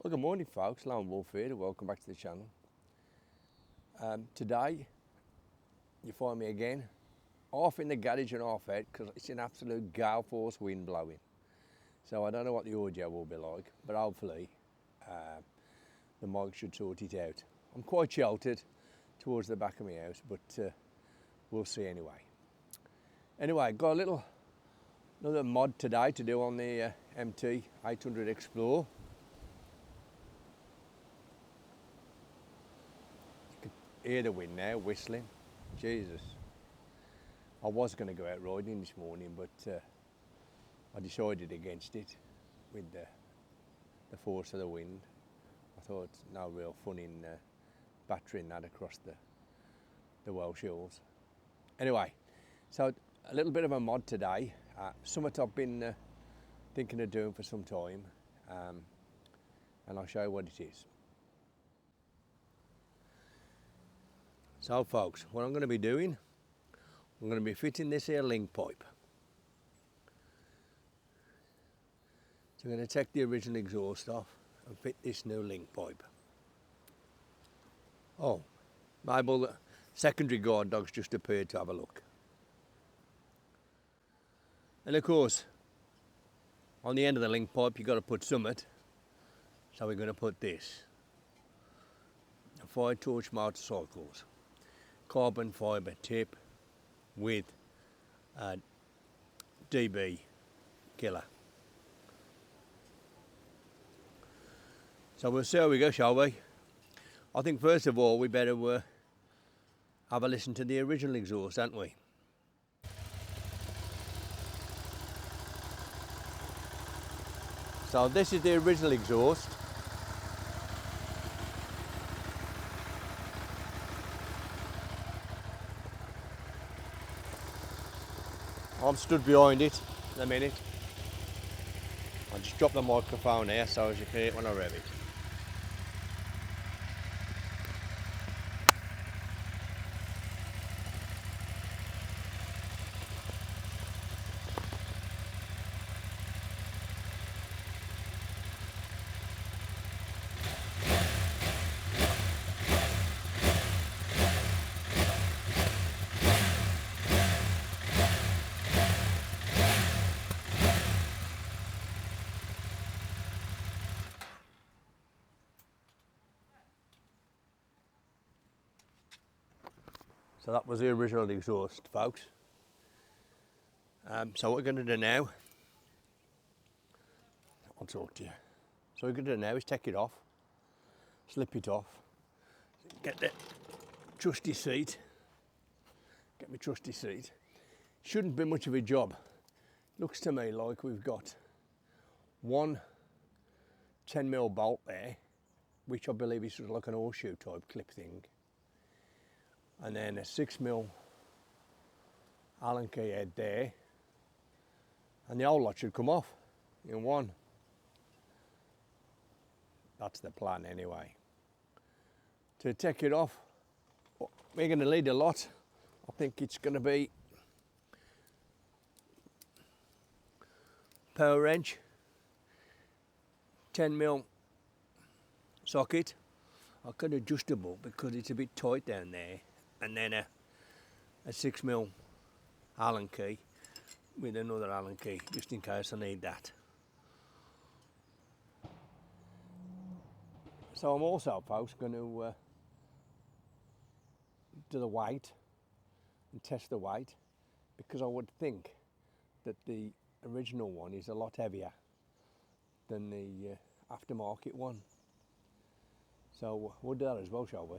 Well, good morning folks, Lone Wolf here, welcome back to the channel. Today you find me again off in the garage and off out because it's an absolute gale force wind blowing. So I don't know what the audio will be like, but hopefully the mic should sort it out. I'm quite sheltered towards the back of my house, but we'll see anyway. Anyway, got another mod today to do on the MT 800 Explore. Hear the wind now whistling. Jesus. I was going to go out riding this morning, but I decided against it with the force of the wind. I thought no real fun in battering that across the Welsh hills. Anyway, so a little bit of a mod today. Something I've been thinking of doing for some time, and I'll show you what it is. So folks, what I'm going to be doing, I'm going to be fitting this here link pipe. So I'm going to take the original exhaust off and fit this new link pipe. Oh, maybe the secondary guard dogs just appeared to have a look. And of course, on the end of the link pipe you've got to put something. So we're going to put this. Firetorch motorcycles. Carbon fibre tip with a DB killer. So we'll see how we go, shall we? I think first of all we better have a listen to the original exhaust, don't we? So this is the original exhaust. I'm stood behind it in a minute. I'll just drop the microphone here so as you can hear it when I rev it. So that was the original exhaust, folks. So what we're going to do now, I'll talk to you. So what we're going to do now is take it off, slip it off, get the trusty seat, get my trusty seat. Shouldn't be much of a job. Looks to me like we've got one 10mm bolt there, which I believe is sort of like an horseshoe type clip thing. And then a 6mm Allen key head there, and the whole lot should come off in one. That's the plan anyway. To take it off, we're going to need a lot. I think it's going to be power wrench, 10mm socket. I could adjustable because it's a bit tight down there. And then a 6mm Allen key with another Allen key, just in case I need that. So I'm also, folks, going to do the weight and test the weight, because I would think that the original one is a lot heavier than the aftermarket one. So we'll do that as well, shall we?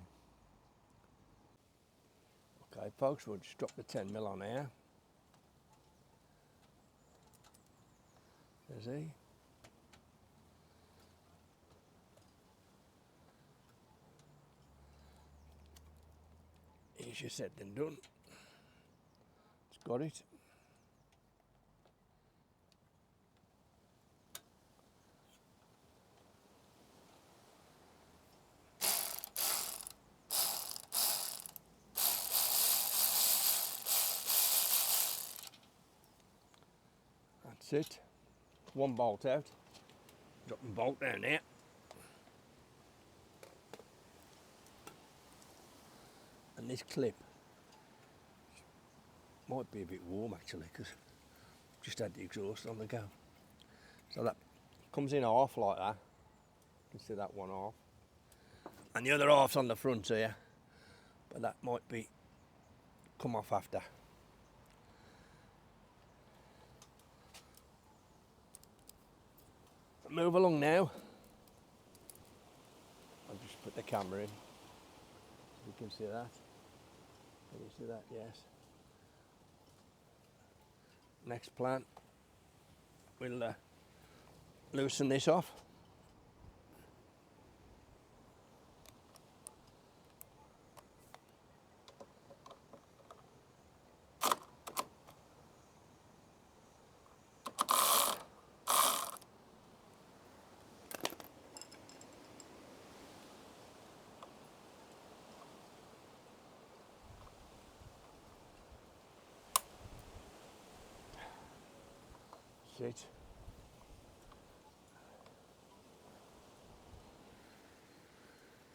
Okay folks, we'll just drop the 10mm on here. There's he. Easier said than done. It's got it. That's it. One bolt out. Drop the bolt down there. And this clip might be a bit warm actually, because I've just had the exhaust on the go. So that comes in half like that. You can see that one half. And the other half's on the front here, but that might be come off after. Move along now. I'll just put the camera in. You can see that. Can you see that? Yes. Next plan, we'll loosen this off. Sit.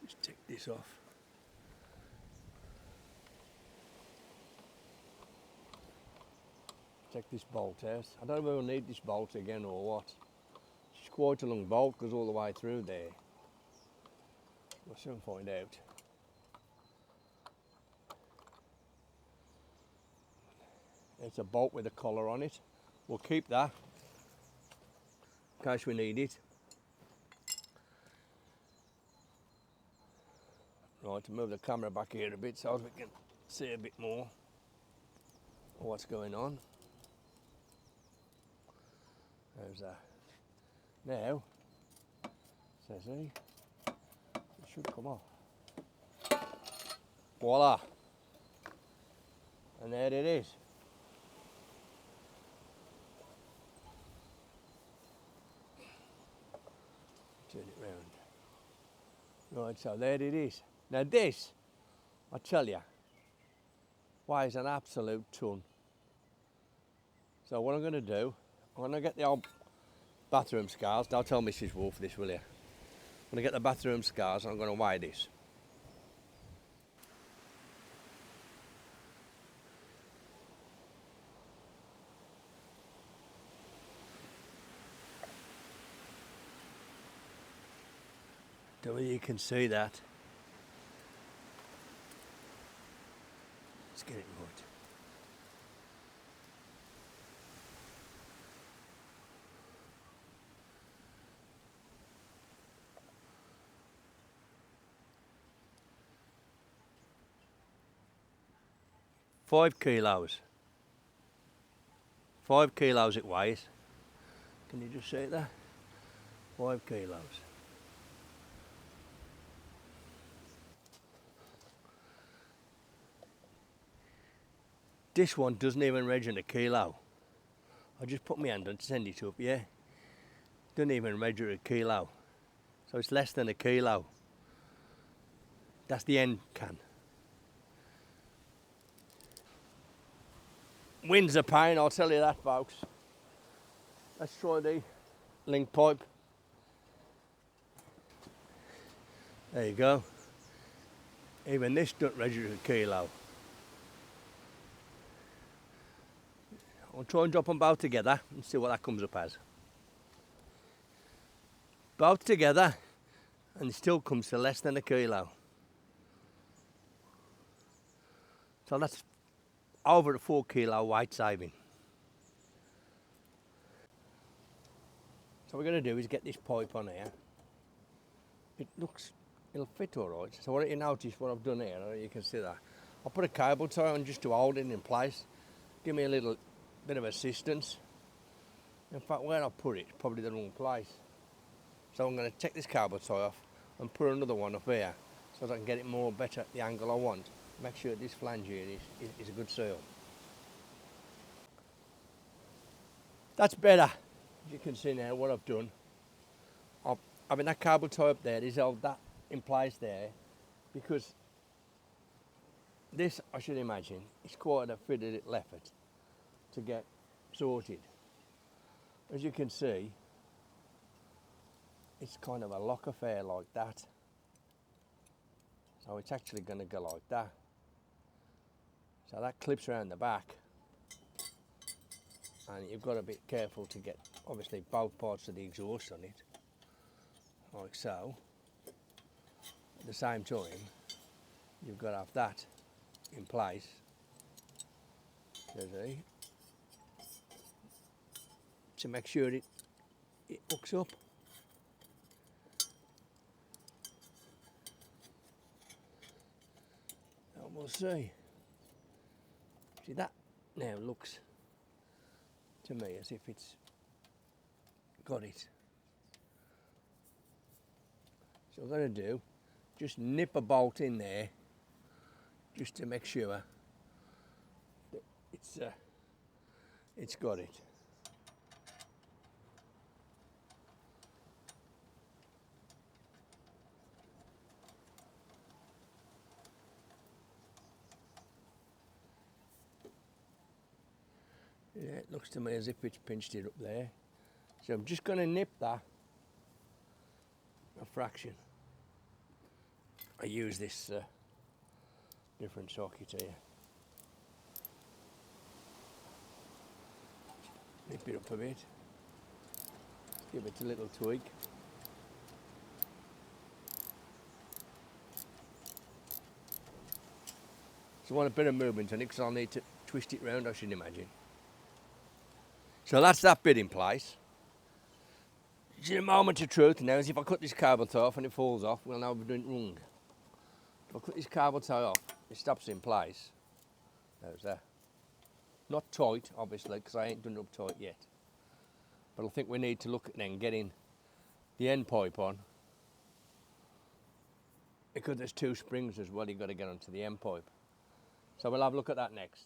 Just take this off. Take this bolt out. I don't know if we'll need this bolt again or what. It's quite a long bolt, goes all the way through there. We'll soon find out. It's a bolt with a collar on it. We'll keep that in case we need it. Right, to move the camera back here a bit so we can see a bit more of what's going on. There's that. Now, says he, it should come off. Voila! And there it is. Turn it round. Right, so there it is. Now this, I tell you, weighs an absolute ton. So what I'm going to do, I'm going to get the old bathroom scales. Don't tell Mrs. Wolf this, will you? I'm going to get the bathroom scales and I'm going to weigh this. Don't know if you can see that. Let's get it right. Five kilos. 5 kilos it weighs. Can you just see that? 5 kilos. This one doesn't even register a kilo. I just put my hand on to send it up, yeah. Doesn't even register a kilo. So it's less than a kilo. That's the end can. Wind's a pain, I'll tell you that, folks. Let's try the link pipe. There you go. Even this doesn't register a kilo. I'll try and drop them both together and see what that comes up as. Both together and it still comes to less than a kilo. So that's over a 4 kilo weight saving. So what we're going to do is get this pipe on here. It'll fit all right. So what you notice what I've done here, you can see that. I'll put a cable tie on just to hold it in place. Give me a little bit of assistance. In fact, where I put it, probably the wrong place. So I'm going to take this cable tie off and put another one up here so that I can get it more better at the angle I want. Make sure this flange here is a good seal. That's better. As you can see now what I've done. Having that cable tie up there is held that in place there, because this, I should imagine, is quite a fitted little effort to get sorted. As you can see, it's kind of a lock affair like that. So it's actually going to go like that. So that clips around the back, and you've got to be careful to get obviously both parts of the exhaust on it, like so. At the same time, you've got to have that in place, you see, to make sure it hooks up. And we'll see. See, that now looks to me as if it's got it. So what I'm going to do, just nip a bolt in there, just to make sure that it's got it. Yeah, it looks to me as if it's pinched it up there. So I'm just going to nip that a fraction. I use this different socket here. Nip it up a bit. Give it a little tweak. So I want a bit of movement on it because I'll need to twist it round, I should imagine. So that's that bit in place. It's a moment of truth now, is if I cut this cable tie off and it falls off, we'll know we're doing it wrong. If I cut this cable tie off, it stops in place. There's that. Not tight, obviously, because I ain't done it up tight yet. But I think we need to look at then getting the end pipe on. Because there's two springs as well, you've got to get onto the end pipe. So we'll have a look at that next.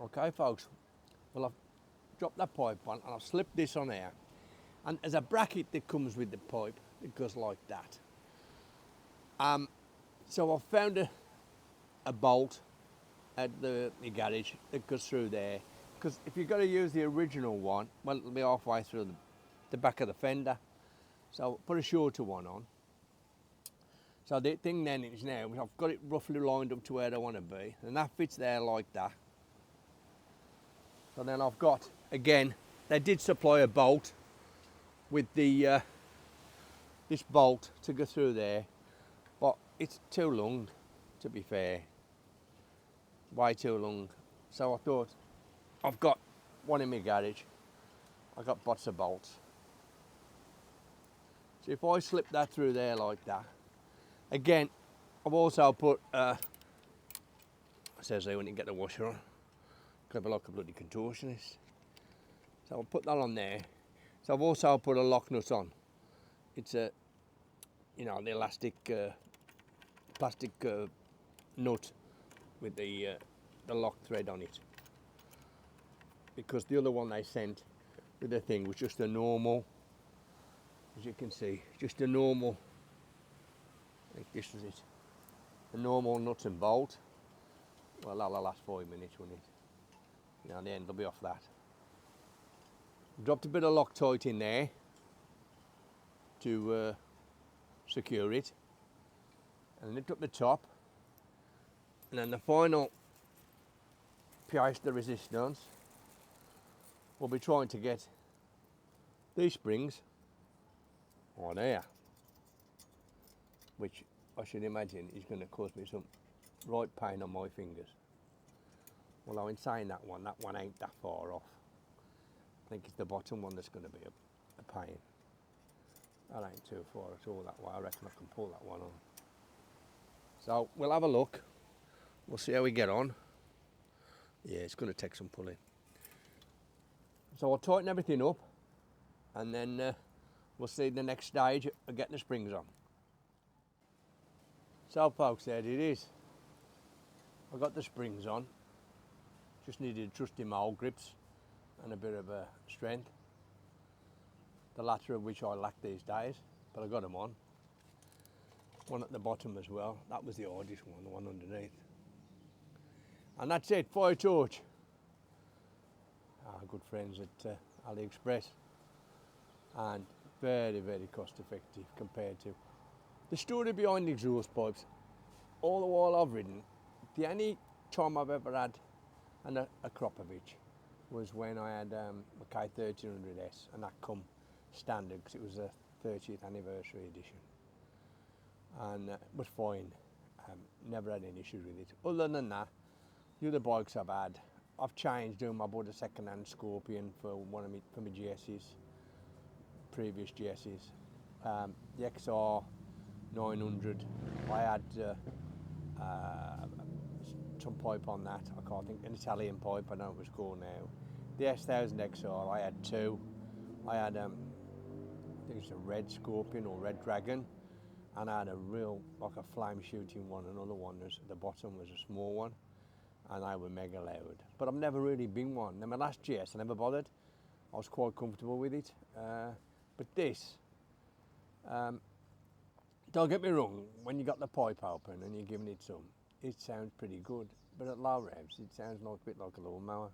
Okay, folks. Well, I've dropped that pipe on and I've slipped this on here. And there's a bracket that comes with the pipe that goes like that. So I've found a bolt at the garage that goes through there. Because if you've got to use the original one, well, it'll be halfway through the back of the fender. So put a shorter one on. So the thing then is now, I've got it roughly lined up to where I want to be. And that fits there like that. So then I've got, again, they did supply a bolt with the this bolt to go through there, but it's too long, to be fair, way too long. So I thought, I've got one in my garage, I've got lots of bolts. So if I slip that through there like that, again, I've also put, it says there when you get the washer on, could be like a bloody contortionist. So I'll put that on there. So I've also put a lock nut on. It's a, you know, the elastic plastic nut with the lock thread on it. Because the other one they sent with the thing was just a normal, as you can see, just a normal, I think this was it, a normal nut and bolt. Well, that'll last 5 minutes, won't it? You know, the end will be off that. Dropped a bit of Loctite in there to secure it, and lift up the top, and then the final pièce de resistance we'll be trying to get these springs on here, which I should imagine is going to cause me some right pain on my fingers. Although in saying that one ain't that far off. I think it's the bottom one that's going to be a pain. That ain't too far at all that way. I reckon I can pull that one on. So we'll have a look. We'll see how we get on. Yeah, it's going to take some pulling. So I'll tighten everything up, and then we'll see the next stage of getting the springs on. So folks, there it is. I got the springs on. Just needed trusty mole grips and a bit of strength. The latter of which I lack these days, but I got them on. One at the bottom as well. That was the hardest one, the one underneath. And that's it, Firetorch. Our good friends at AliExpress. And very, very cost effective compared to the story behind the exhaust pipes. All the while I've ridden, The only time I've ever had a Kropovich was when I had a K1300S, and that come standard because it was a 30th anniversary edition, and it was fine. Never had any issues with it. Other than that, the other bikes I've had, I've changed them. I bought a second-hand Scorpion for my GS's, previous GS's. The XR 900, I had some pipe on that. I can't think, an Italian pipe, I don't know what it's called now. The S1000 XR, I had two. I had I think it's a red Scorpion or red Dragon, and I had a real, like a flame shooting one. Another one, the bottom was a small one, and they were mega loud. But I've never really been one. Now my last GS, I never bothered. I was quite comfortable with it. But this, don't get me wrong, when you got the pipe open and you're giving it some, it sounds pretty good. But at low revs, it sounds like a bit like a lawnmower.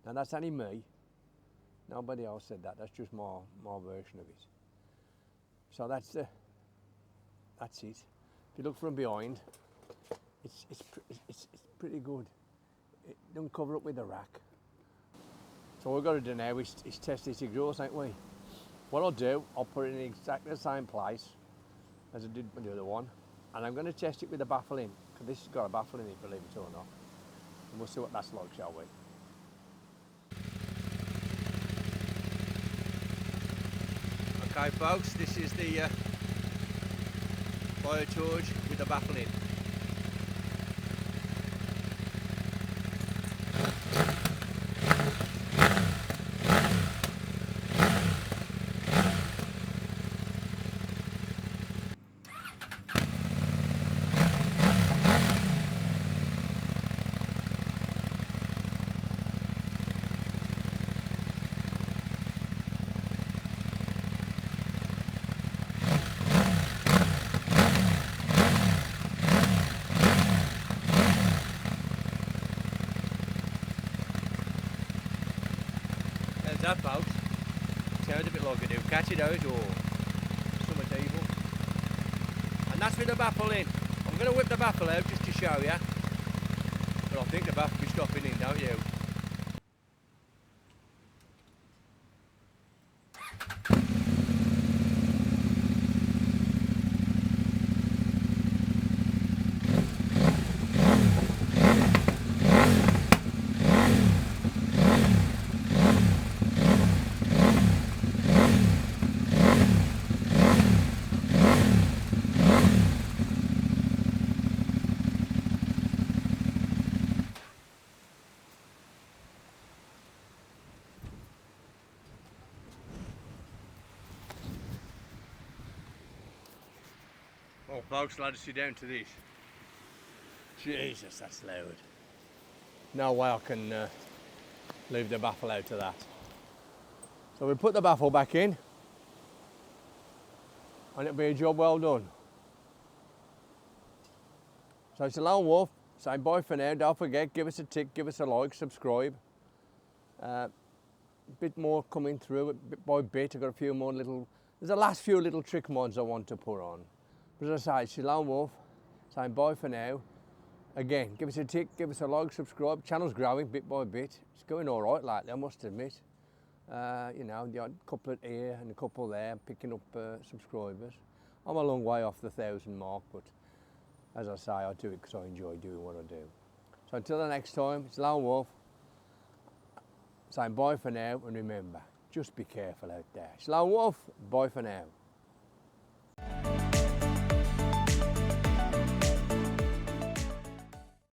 Now that's only me. Nobody else said that. That's just my version of it. So that's it. If you look from behind, it's pretty good. It don't cover up with the rack. So what we've got to do now is test this exhaust, ain't we? What I'll do, I'll put it in exactly the same place as I did with the other one, and I'm going to test it with a baffle in, because this has got a baffle in it, believe it or not. And we'll see what that's like, shall we? Okay folks, this is the Firetorch with the baffle in. That folks, sounds a bit like I do catch it out or something evil, and that's with the baffle in. I'm going to whip the baffle out just to show you, but I think the baffle will be stopping in, don't you? Oh folks, I'll have to sit down to this. Jesus, that's loud. No way I can leave the baffle out of that. So we put the baffle back in, and it'll be a job well done. So it's a lone wolf, saying bye for now. Don't forget, give us a tick, give us a like, subscribe. A bit more coming through, bit by bit. I've got a few more little, there's the last few little trick mods I want to put on. But as I say, it's a lone wolf, saying bye for now. Again, give us a tick, give us a like, subscribe. Channel's growing bit by bit. It's going all right lately, I must admit. You know, the odd couple here and a couple there, picking up subscribers. I'm a long way off the 1,000 mark, but as I say, I do it because I enjoy doing what I do. So until the next time, it's Lone Wolf, saying bye for now, and remember, just be careful out there. It's Lone Wolf, bye for now.